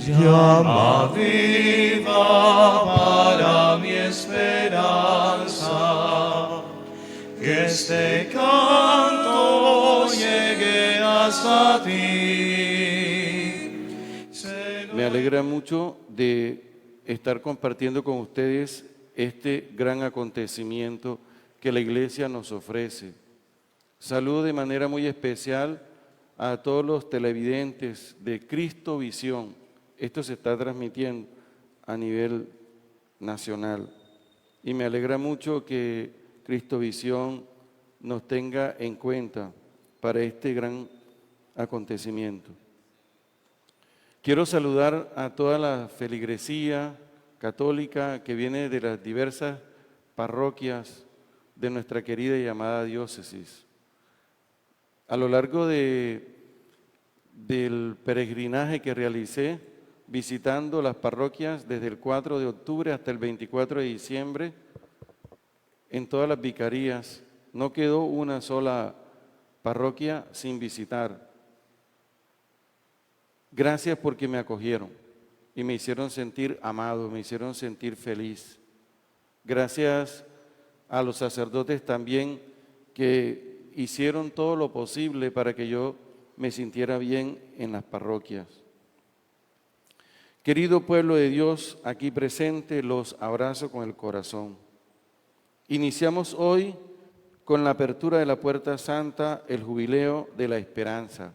llama viva para mi esperanza, que este canto llegue hasta ti. Me alegra mucho de estar compartiendo con ustedes este gran acontecimiento que la Iglesia nos ofrece. Saludo de manera muy especial a todos los televidentes de Cristo Visión. Esto se está transmitiendo a nivel nacional y me alegra mucho que Cristo Visión nos tenga en cuenta para este gran acontecimiento. Quiero saludar a toda la feligresía católica que viene de las diversas parroquias de nuestra querida y amada diócesis. A lo largo del peregrinaje que realicé, visitando las parroquias desde el 4 de octubre hasta el 24 de diciembre, en todas las vicarías, no quedó una sola parroquia sin visitar. Gracias porque me acogieron y me hicieron sentir amado, me hicieron sentir feliz. Gracias a los sacerdotes también que hicieron todo lo posible para que yo me sintiera bien en las parroquias. Querido pueblo de Dios, aquí presente, los abrazo con el corazón. Iniciamos hoy con la apertura de la Puerta Santa, el Jubileo de la Esperanza.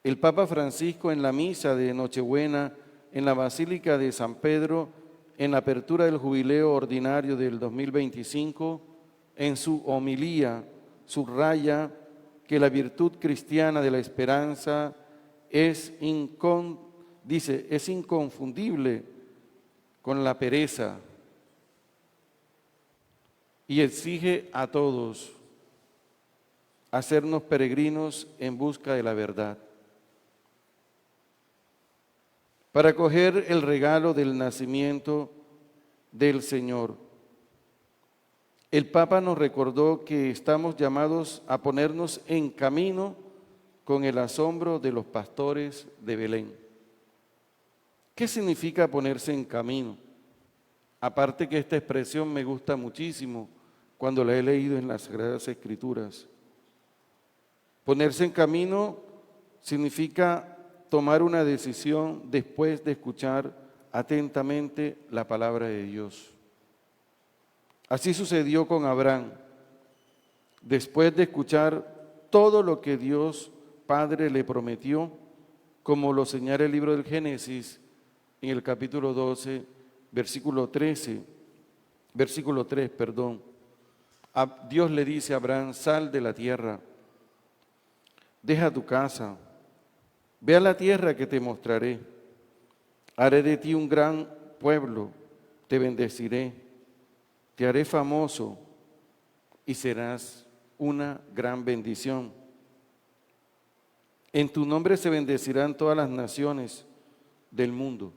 El Papa Francisco en la misa de Nochebuena en la Basílica de San Pedro, en la apertura del Jubileo Ordinario del 2025, en su homilía subraya que la virtud cristiana de la esperanza es inconfundible con la pereza y exige a todos hacernos peregrinos en busca de la verdad. Para acoger el regalo del nacimiento del Señor, el Papa nos recordó que estamos llamados a ponernos en camino con el asombro de los pastores de Belén. ¿Qué significa ponerse en camino? Aparte que esta expresión me gusta muchísimo cuando la he leído en las Sagradas Escrituras. Ponerse en camino significa tomar una decisión después de escuchar atentamente la palabra de Dios. Así sucedió con Abraham. Después de escuchar todo lo que Dios Padre le prometió, como lo señala el libro del Génesis en el capítulo 12, versículo 3, Dios le dice a Abraham: sal de la tierra, deja tu casa, ve a la tierra que te mostraré, haré de ti un gran pueblo, te bendeciré, te haré famoso y serás una gran bendición. En tu nombre se bendecirán todas las naciones del mundo.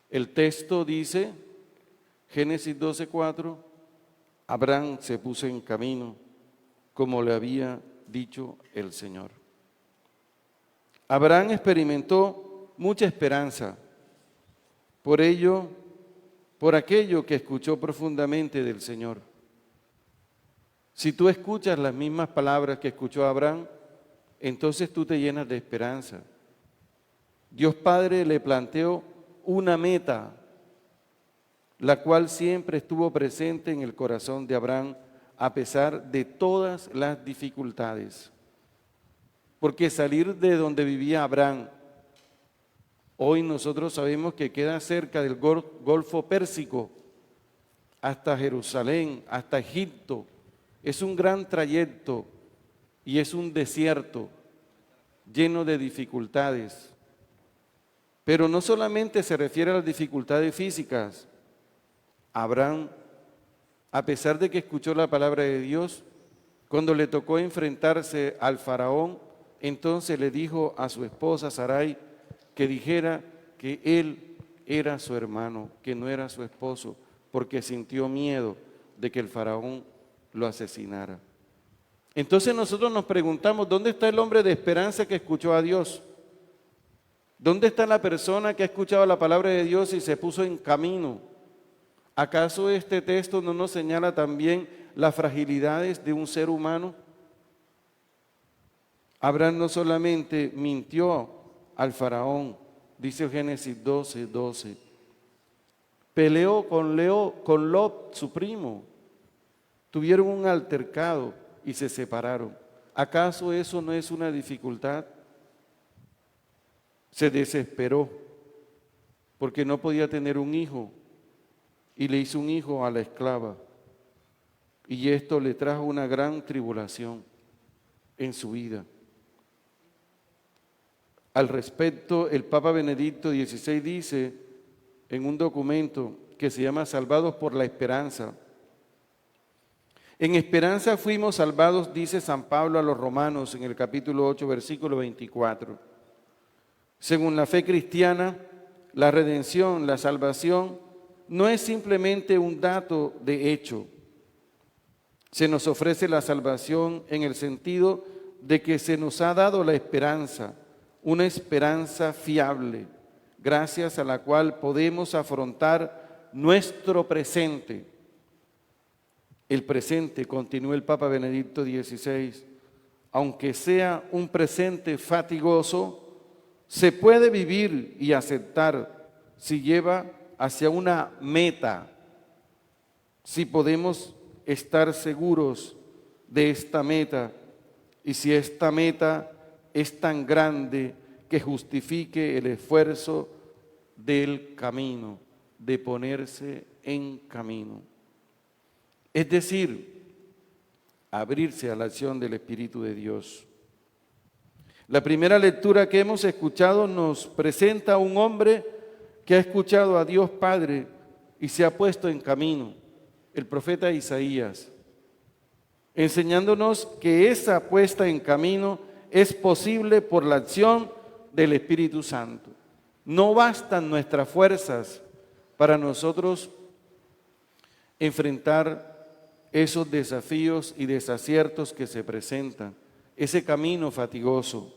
El texto dice, Génesis 12:4, Abraham se puso en camino como le había dicho el Señor. Abraham experimentó mucha esperanza. Por aquello que escuchó profundamente del Señor. Si tú escuchas las mismas palabras que escuchó Abraham, entonces tú te llenas de esperanza. Dios Padre le planteó una meta, la cual siempre estuvo presente en el corazón de Abraham a pesar de todas las dificultades. Porque salir de donde vivía Abraham, hoy nosotros sabemos que queda cerca del Golfo Pérsico, hasta Jerusalén, hasta Egipto. Es un gran trayecto y es un desierto lleno de dificultades. Pero no solamente se refiere a las dificultades físicas. Abraham, a pesar de que escuchó la palabra de Dios, cuando le tocó enfrentarse al faraón, entonces le dijo a su esposa Sarai que dijera que él era su hermano, que no era su esposo, porque sintió miedo de que el faraón lo asesinara. Entonces nosotros nos preguntamos, ¿dónde está el hombre de esperanza que escuchó a Dios? ¿Dónde está la persona que ha escuchado la palabra de Dios y se puso en camino? ¿Acaso este texto no nos señala también las fragilidades de un ser humano? Abraham no solamente mintió al faraón, dice Génesis 12:12. Peleó con Lot, su primo. Tuvieron un altercado y se separaron. ¿Acaso eso no es una dificultad? Se desesperó porque no podía tener un hijo y le hizo un hijo a la esclava. Y esto le trajo una gran tribulación en su vida. Al respecto, el Papa Benedicto XVI dice en un documento que se llama Salvados por la Esperanza: en esperanza fuimos salvados, dice San Pablo a los Romanos en el capítulo 8, versículo 24. Según la fe cristiana, la redención, la salvación, no es simplemente un dato de hecho. Se nos ofrece la salvación en el sentido de que se nos ha dado la esperanza, una esperanza fiable, gracias a la cual podemos afrontar nuestro presente. El presente, continúa el Papa Benedicto XVI, aunque sea un presente fatigoso, se puede vivir y aceptar si lleva hacia una meta, si podemos estar seguros de esta meta y si esta meta es tan grande que justifique el esfuerzo del camino, de ponerse en camino. Es decir, abrirse a la acción del Espíritu de Dios. La primera lectura que hemos escuchado nos presenta a un hombre que ha escuchado a Dios Padre y se ha puesto en camino, el profeta Isaías, enseñándonos que esa puesta en camino es posible por la acción del Espíritu Santo. No bastan nuestras fuerzas para nosotros enfrentar esos desafíos y desaciertos que se presentan, ese camino fatigoso.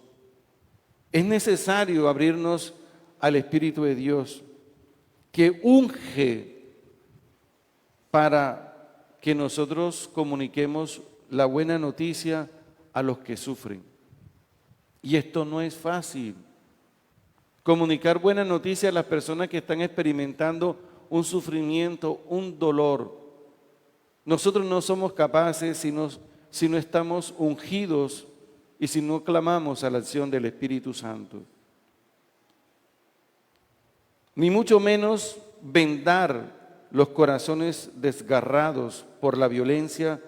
Es necesario abrirnos al Espíritu de Dios, que unge para que nosotros comuniquemos la buena noticia a los que sufren. Y esto no es fácil. Comunicar buena noticia a las personas que están experimentando un sufrimiento, un dolor. Nosotros no somos capaces si no estamos ungidos y si no clamamos a la acción del Espíritu Santo. Ni mucho menos vendar los corazones desgarrados por la violencia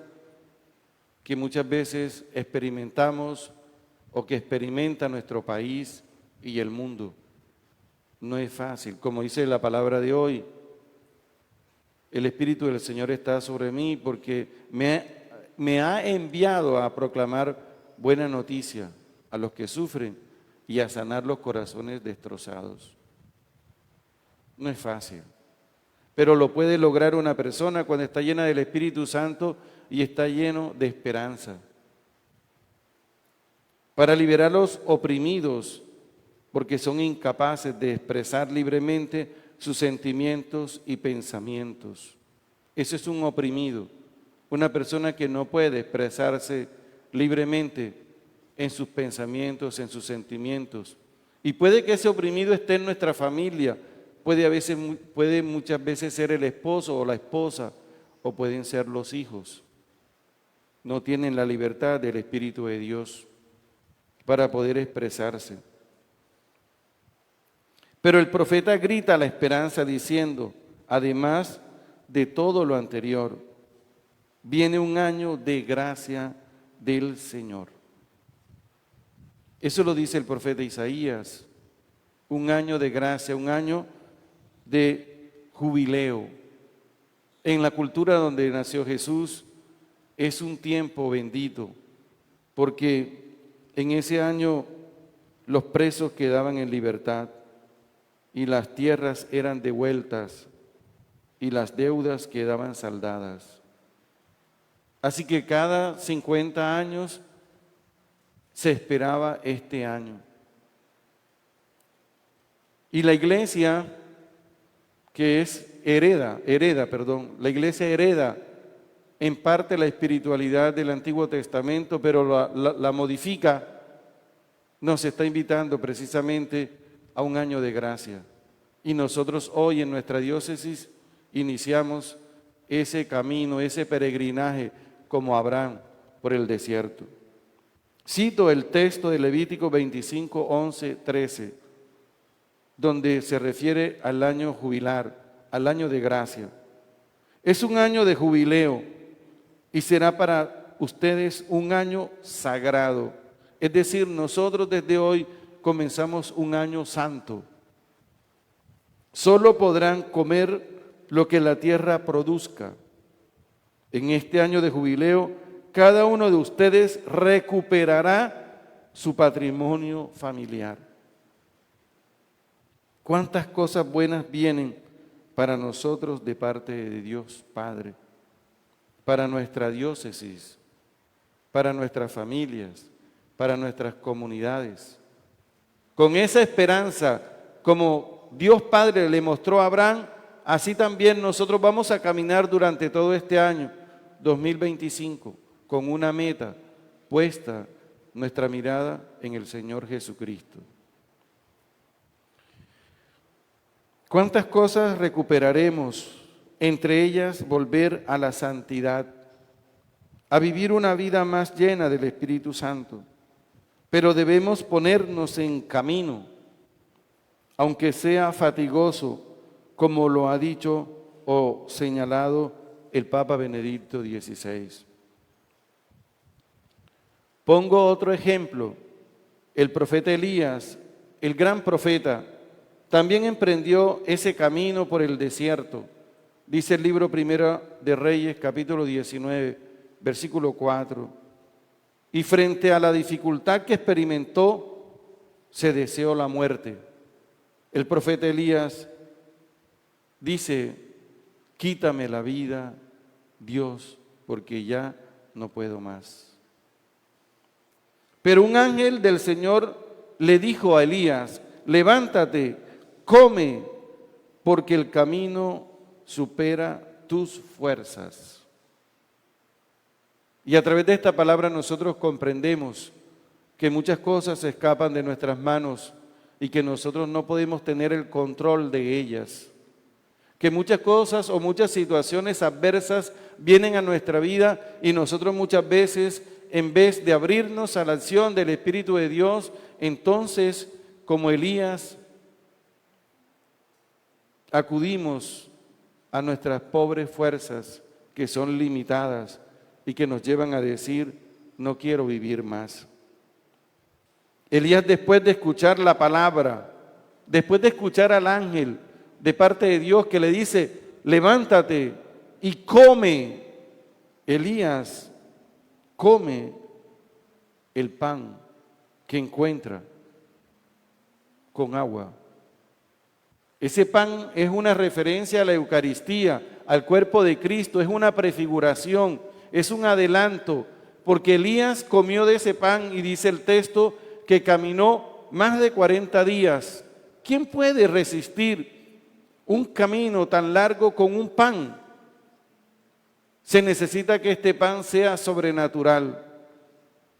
que muchas veces experimentamos o que experimenta nuestro país y el mundo. No es fácil, como dice la palabra de hoy. El Espíritu del Señor está sobre mí porque me ha enviado a proclamar buena noticia a los que sufren y a sanar los corazones destrozados. No es fácil, pero lo puede lograr una persona cuando está llena del Espíritu Santo y está lleno de esperanza. Para liberar a los oprimidos, porque son incapaces de expresar libremente sus sentimientos y pensamientos. Ese es un oprimido, una persona que no puede expresarse libremente en sus pensamientos, en sus sentimientos. Y puede que ese oprimido esté en nuestra familia, puede muchas veces ser el esposo o la esposa, o pueden ser los hijos. No tienen la libertad del Espíritu de Dios para poder expresarse. Pero el profeta grita la esperanza diciendo, además de todo lo anterior, viene un año de gracia del Señor. Eso lo dice el profeta Isaías, un año de gracia, un año de jubileo. En la cultura donde nació Jesús es un tiempo bendito, porque en ese año los presos quedaban en libertad y las tierras eran devueltas y las deudas quedaban saldadas. Así que cada 50 años se esperaba este año. Y la iglesia que la iglesia hereda en parte la espiritualidad del Antiguo Testamento, pero la modifica, nos está invitando precisamente a un año de gracia. Y nosotros hoy en nuestra diócesis iniciamos ese camino, ese peregrinaje como Abraham por el desierto. Cito el texto de Levítico 25, 11, 13, donde se refiere al año jubilar, al año de gracia. Es un año de jubileo y será para ustedes un año sagrado. Es decir, nosotros desde hoy comenzamos un año santo. Solo podrán comer lo que la tierra produzca. En este año de jubileo, cada uno de ustedes recuperará su patrimonio familiar. ¿Cuántas cosas buenas vienen para nosotros de parte de Dios Padre? Para nuestra diócesis, para nuestras familias, para nuestras comunidades. Con esa esperanza, como Dios Padre le mostró a Abraham, así también nosotros vamos a caminar durante todo este año 2025 con una meta puesta, nuestra mirada en el Señor Jesucristo. ¿Cuántas cosas recuperaremos? Entre ellas, volver a la santidad, a vivir una vida más llena del Espíritu Santo. Pero debemos ponernos en camino, aunque sea fatigoso, como lo ha dicho o señalado el Papa Benedicto XVI. Pongo otro ejemplo. El profeta Elías, el gran profeta, también emprendió ese camino por el desierto. Dice el libro Primero de Reyes, capítulo 19, versículo 4. Y frente a la dificultad que experimentó, se deseó la muerte. El profeta Elías dice: quítame la vida, Dios, porque ya no puedo más. Pero un ángel del Señor le dijo a Elías: levántate, come, porque el camino supera tus fuerzas. Y a través de esta palabra nosotros comprendemos que muchas cosas se escapan de nuestras manos y que nosotros no podemos tener el control de ellas. Que muchas cosas o muchas situaciones adversas vienen a nuestra vida y nosotros muchas veces, en vez de abrirnos a la acción del Espíritu de Dios, entonces, como Elías, acudimos a nuestras pobres fuerzas que son limitadas y que nos llevan a decir: no quiero vivir más. Elías, después de escuchar la palabra, después de escuchar al ángel de parte de Dios que le dice: levántate y come, Elías come el pan que encuentra con agua. Ese pan es una referencia a la Eucaristía, al cuerpo de Cristo, es una prefiguración, es un adelanto, porque Elías comió de ese pan y dice el texto que caminó más de 40 días. ¿Quién puede resistir un camino tan largo con un pan? Se necesita que este pan sea sobrenatural.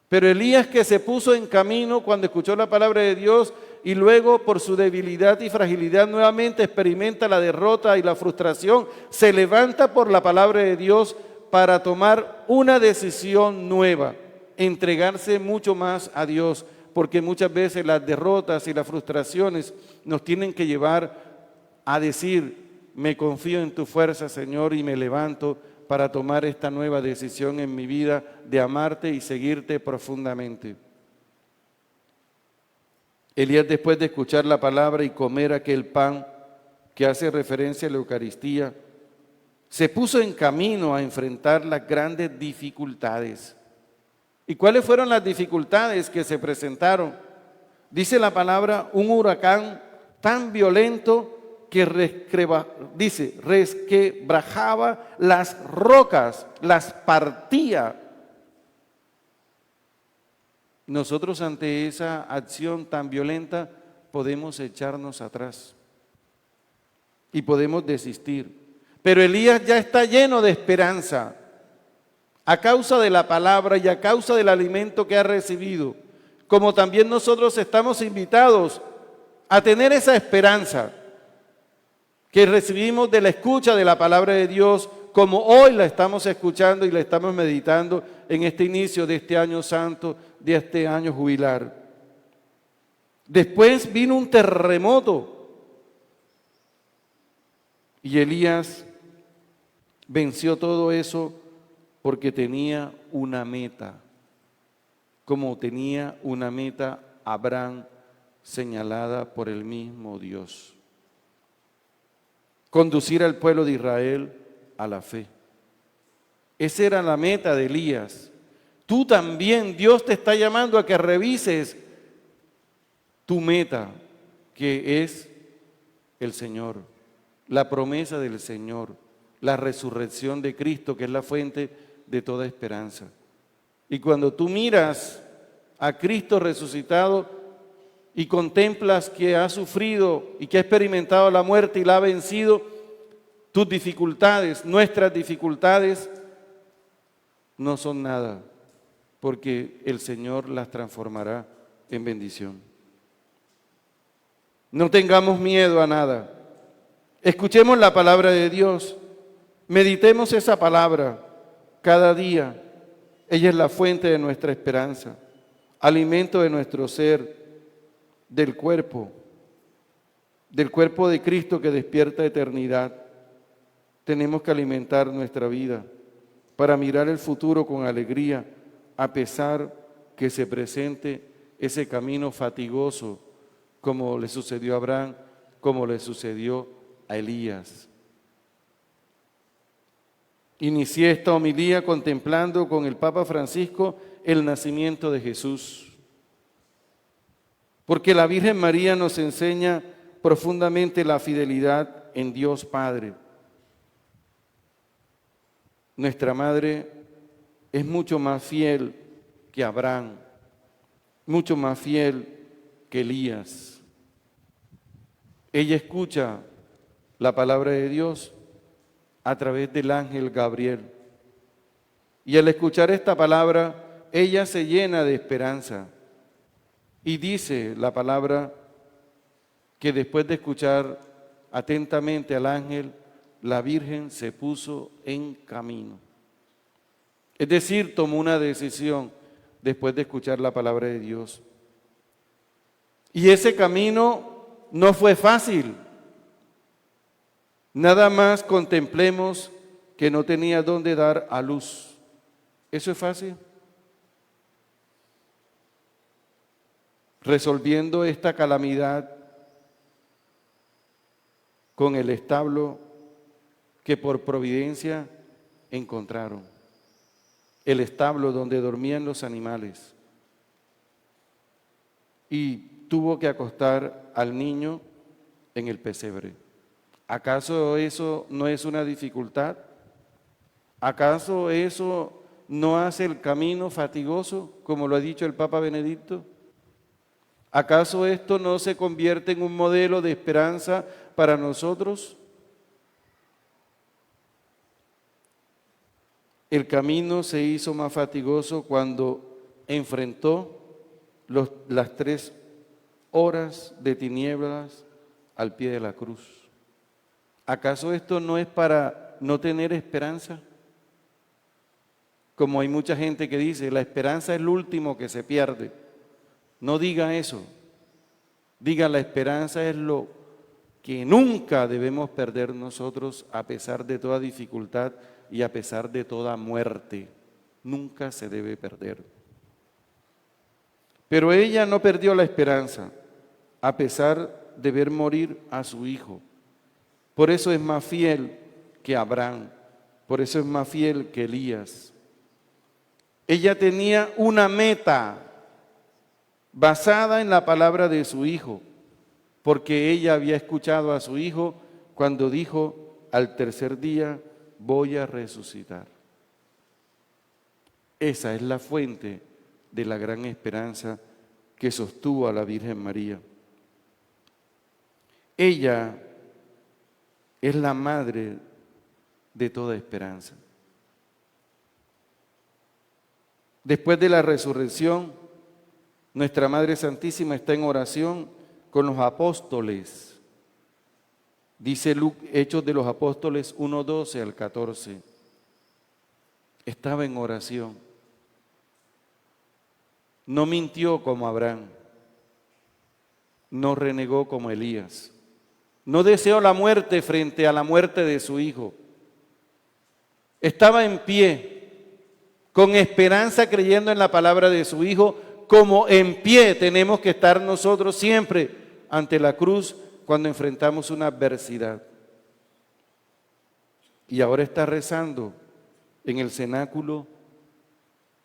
Pero Elías, que se puso en camino cuando escuchó la palabra de Dios y luego por su debilidad y fragilidad nuevamente experimenta la derrota y la frustración, se levanta por la palabra de Dios para tomar una decisión nueva, entregarse mucho más a Dios, porque muchas veces las derrotas y las frustraciones nos tienen que llevar a decir: me confío en tu fuerza, Señor, y me levanto para tomar esta nueva decisión en mi vida de amarte y seguirte profundamente. Elías, después de escuchar la palabra y comer aquel pan que hace referencia a la Eucaristía, se puso en camino a enfrentar las grandes dificultades. ¿Y cuáles fueron las dificultades que se presentaron? Dice la palabra, un huracán tan violento que resquebrajaba las rocas, las partía. Nosotros ante esa acción tan violenta podemos echarnos atrás y podemos desistir. Pero Elías ya está lleno de esperanza a causa de la palabra y a causa del alimento que ha recibido, como también nosotros estamos invitados a tener esa esperanza que recibimos de la escucha de la palabra de Dios, como hoy la estamos escuchando y la estamos meditando en este inicio de este año santo, de este año jubilar. Después vino un terremoto y Elías venció todo eso porque tenía una meta, como tenía una meta Abraham señalada por el mismo Dios: conducir al pueblo de Israel a la fe. Esa era la meta de Elías. Tú también, Dios te está llamando a que revises tu meta, que es el Señor, la promesa del Señor, la resurrección de Cristo, que es la fuente de toda esperanza. Y cuando tú miras a Cristo resucitado y contemplas que ha sufrido y que ha experimentado la muerte y la ha vencido, tus dificultades, nuestras dificultades, no son nada, porque el Señor las transformará en bendición. No tengamos miedo a nada. Escuchemos la palabra de Dios. Meditemos esa palabra cada día. Ella es la fuente de nuestra esperanza, alimento de nuestro ser, del cuerpo de Cristo que despierta eternidad. Tenemos que alimentar nuestra vida para mirar el futuro con alegría, a pesar que se presente ese camino fatigoso, como le sucedió a Abraham, como le sucedió a Elías. Inicié esta homilía contemplando con el Papa Francisco el nacimiento de Jesús, porque la Virgen María nos enseña profundamente la fidelidad en Dios Padre. Nuestra Madre es mucho más fiel que Abraham, mucho más fiel que Elías. Ella escucha la palabra de Dios a través del ángel Gabriel. Y al escuchar esta palabra, ella se llena de esperanza. Y dice la palabra que después de escuchar atentamente al ángel, la Virgen se puso en camino. Es decir, tomó una decisión después de escuchar la palabra de Dios. Y ese camino no fue fácil. Nada más contemplemos que no tenía dónde dar a luz. ¿Eso es fácil? Resolviendo esta calamidad con el establo que por providencia encontraron, el establo donde dormían los animales, y tuvo que acostar al niño en el pesebre. ¿Acaso eso no es una dificultad? ¿Acaso eso no hace el camino fatigoso, como lo ha dicho el Papa Benedicto? ¿Acaso esto no se convierte en un modelo de esperanza para nosotros? El camino se hizo más fatigoso cuando enfrentó las 3 horas de tinieblas al pie de la cruz. ¿Acaso esto no es para no tener esperanza? Como hay mucha gente que dice, la esperanza es lo último que se pierde. No diga eso. Diga, la esperanza es lo que nunca debemos perder nosotros a pesar de toda dificultad y a pesar de toda muerte. Nunca se debe perder. Pero ella no perdió la esperanza a pesar de ver morir a su hijo. Por eso es más fiel que Abraham, por eso es más fiel que Elías. Ella tenía una meta basada en la palabra de su hijo, porque ella había escuchado a su hijo cuando dijo, al tercer día voy a resucitar. Esa es la fuente de la gran esperanza que sostuvo a la Virgen María. Ella es la madre de toda esperanza. Después de la resurrección, nuestra Madre Santísima está en oración con los apóstoles. Dice Hechos de los Apóstoles 1:12 al 14. Estaba en oración. No mintió como Abraham. No renegó como Elías. No deseó la muerte frente a la muerte de su hijo. Estaba en pie, con esperanza, creyendo en la palabra de su hijo, como en pie tenemos que estar nosotros siempre ante la cruz cuando enfrentamos una adversidad. Y ahora está rezando en el cenáculo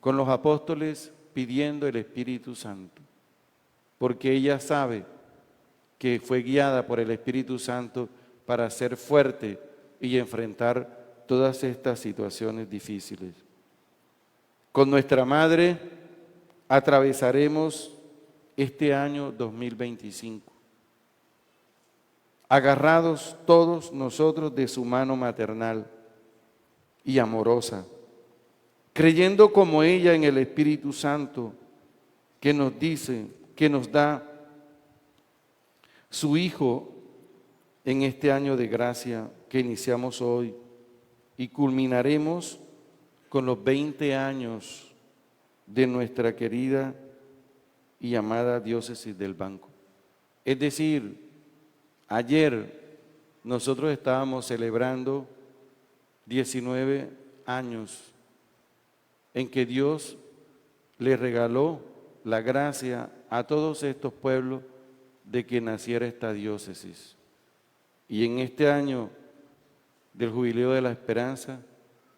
con los apóstoles pidiendo el Espíritu Santo, porque ella sabe que fue guiada por el Espíritu Santo para ser fuerte y enfrentar todas estas situaciones difíciles. Con nuestra Madre atravesaremos este año 2025, agarrados todos nosotros de su mano maternal y amorosa, creyendo como ella en el Espíritu Santo que nos dice, que nos da su Hijo en este año de gracia que iniciamos hoy y culminaremos con los 20 años de nuestra querida y amada diócesis del Banco. Es decir, ayer nosotros estábamos celebrando 19 años en que Dios le regaló la gracia a todos estos pueblos de que naciera esta diócesis. Y en este año del Jubileo de la Esperanza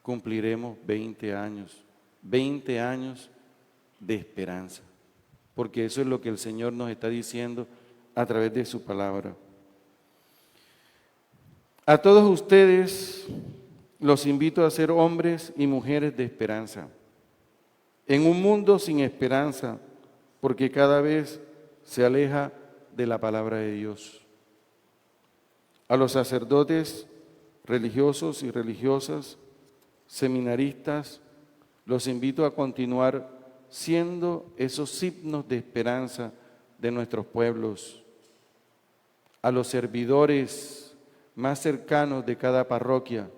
cumpliremos 20 años de esperanza, porque eso es lo que el Señor nos está diciendo a través de su palabra. A todos ustedes los invito a ser hombres y mujeres de esperanza, en un mundo sin esperanza, porque cada vez se aleja de la palabra de Dios. A los sacerdotes religiosos y religiosas, seminaristas, los invito a continuar siendo esos signos de esperanza de nuestros pueblos. A los servidores más cercanos de cada parroquia,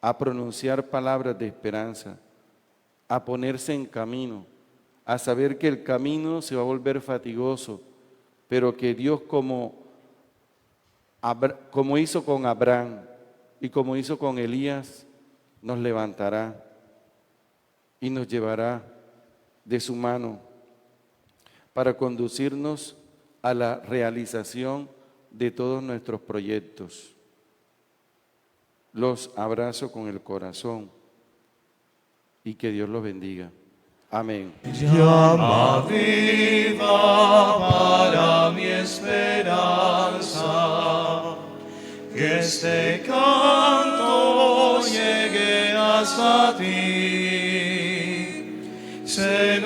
a pronunciar palabras de esperanza, a ponerse en camino, a saber que el camino se va a volver fatigoso, pero que Dios como hizo con Abraham y como hizo con Elías, nos levantará y nos llevará de su mano para conducirnos a la realización de todos nuestros proyectos. Los abrazo con el corazón y que Dios los bendiga. Amén. Llama viva para mi esperanza, que este canto llegue hasta ti. Se